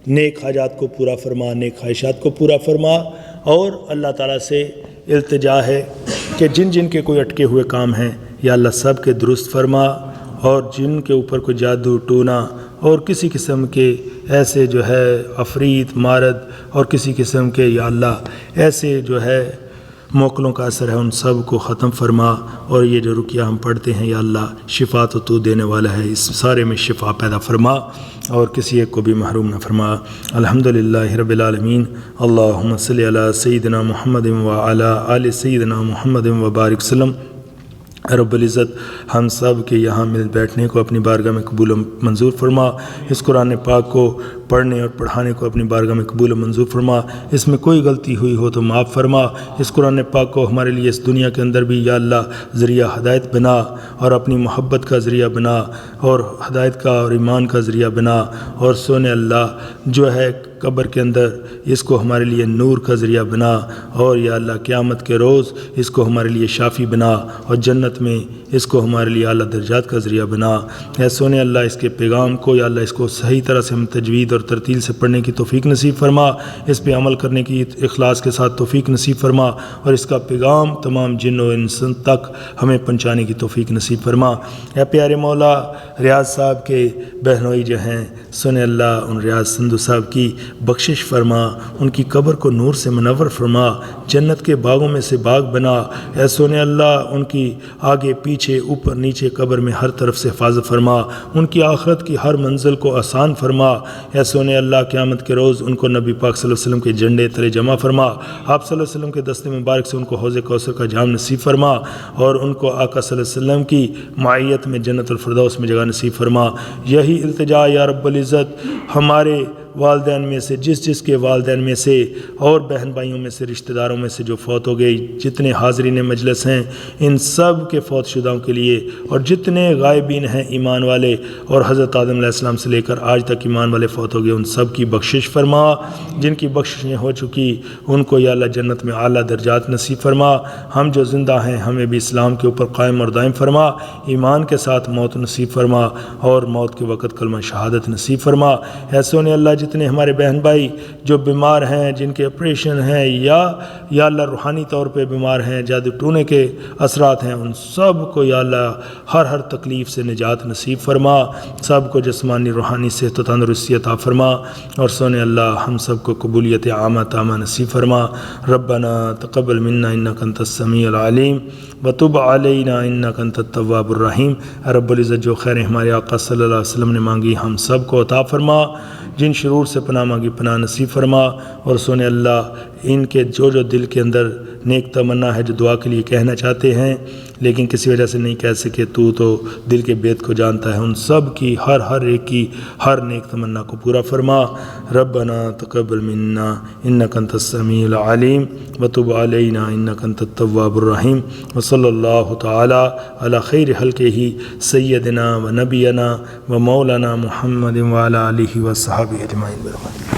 S1: نیک حاجات کو پورا فرما، نیک خواہشات کو پورا فرما، اور اللہ تعالیٰ سے التجا ہے کہ جن کے کوئی اٹکے ہوئے کام ہیں یا اللہ سب کے درست فرما، اور جن کے اوپر کوئی جادو ٹونا اور کسی قسم کے ایسے جو ہے عفریت مارد اور کسی قسم کے یا اللہ ایسے جو ہے موکلوں کا اثر ہے، ان سب کو ختم فرما، اور یہ جو رقیہ ہم پڑھتے ہیں یا اللہ شفا تو دینے والا ہے، اس سارے میں شفا پیدا فرما اور کسی ایک کو بھی محروم نہ فرما۔ الحمدللہ رب العالمین، اللہم صلی علی سیدنا محمد وعلی آل سیدنا محمد وبارک وسلم۔ رب العزت ہم سب کے یہاں مل بیٹھنے کو اپنی بارگاہ میں قبول و منظور فرما، اس قرآن پاک کو پڑھنے اور پڑھانے کو اپنی بارگاہ میں قبول و منظور فرما، اس میں کوئی غلطی ہوئی ہو تو معاف فرما، اس قرآن پاک کو ہمارے لیے اس دنیا کے اندر بھی یا اللہ ذریعہ ہدایت بنا، اور اپنی محبت کا ذریعہ بنا، اور ہدایت کا اور ایمان کا ذریعہ بنا، اور سونے اللہ جو ہے قبر کے اندر اس کو ہمارے لیے نور کا ذریعہ بنا، اور یا اللہ قیامت کے روز اس کو ہمارے لیے شافی بنا، اور جنت میں اس کو ہمارے لیے اعلیٰ درجات کا ذریعہ بنا۔ اے سونے اللہ اس کے پیغام کو یا اللہ اس کو صحیح طرح سے ہم تجوید اور ترتیل سے پڑھنے کی توفیق نصیب فرما، اس پہ عمل کرنے کی اخلاص کے ساتھ توفیق نصیب فرما، اور اس کا پیغام تمام جن و انسان تک ہمیں پہنچانے کی توفیق نصیب فرما۔ اے پیارے مولا، ریاض صاحب کے بہنوئی جو ہیں سن اللہ، ان ریاض سندھو صاحب کی بخشش فرما، ان کی قبر کو نور سے منور فرما، جنت کے باغوں میں سے باغ بنا۔ اے سن اللہ، ان کی آگے پیچھے اوپر نیچے قبر میں ہر طرف سے حفاظت فرما، ان کی آخرت کی ہر منزل کو آسان فرما۔ اے سن اللہ، قیامت کے روز ان کو نبی پاک صلی اللہ علیہ وسلم کے جھنڈے تلے جمع فرما، آپ صلی اللہ علیہ وسلم کے دست مبارک سے ان کو حوض کوثر کا جام نصیب فرما، اور ان کو آقا صلی اللہ علیہ وسلم کی معیت میں جنت الفردوس میں جگہ نصیب فرما۔ یہی التجا یا رب العزت ہمارے والدین میں سے جس کے والدین میں سے اور بہن بھائیوں میں سے رشتہ داروں میں سے جو فوت ہو گئی، جتنے حاضرین مجلس ہیں ان سب کے فوت شدہوں کے لیے، اور جتنے غائبین ہیں ایمان والے اور حضرت آدم علیہ السلام سے لے کر آج تک ایمان والے فوت ہو گئے، ان سب کی بخشش فرما۔ جن کی بخششیں ہو چکی ان کو یا اللہ جنت میں اعلیٰ درجات نصیب فرما۔ ہم جو زندہ ہیں ہمیں بھی اسلام کے اوپر قائم اور دائم فرما، ایمان کے ساتھ موت نصیب فرما، اور موت کے وقت کلمہ شہادت نصیب فرما۔ اے سونے اللہ، جتنے ہمارے بہن بھائی جو بیمار ہیں، جن کے آپریشن ہیں یا اللہ روحانی طور پہ بیمار ہیں، جادو ٹونے کے اثرات ہیں، ان سب کو یا اللہ ہر تکلیف سے نجات نصیب فرما، سب کو جسمانی روحانی صحت و تندرستی عطا فرما، اور سونے اللہ ہم سب کو قبولیت عامہ تامہ نصیب فرما۔ ربنا تقبل منا انک انت السمیع العلیم وتب علینا انک انت التواب الرحیم۔ رب العزت جو خیر ہمارے آقا صلی اللہ علیہ وسلم نے مانگی ہم سب کو عطا فرما، جن شرور سے پناہ مانگی پناہ نصیب فرما، اور سونے اللہ ان کے جو دل کے اندر نیک تمنا ہے، جو دعا کے لیے کہنا چاہتے ہیں لیکن کسی وجہ سے نہیں کہہ سکے، تو دل کے بیت کو جانتا ہے، ان سب کی ہر ایک کی ہر نیک تمنا کو پورا فرما۔ ربنا تقبل منا انک انت السمیع العلیم وتب علینا انک انت التواب الرحیم، وصلی اللہ تعالی علی خیر خلقہ سیدنا و نبینا و مولانا محمد وعلی آلہ و صحبہ اجمعین برحمتہ۔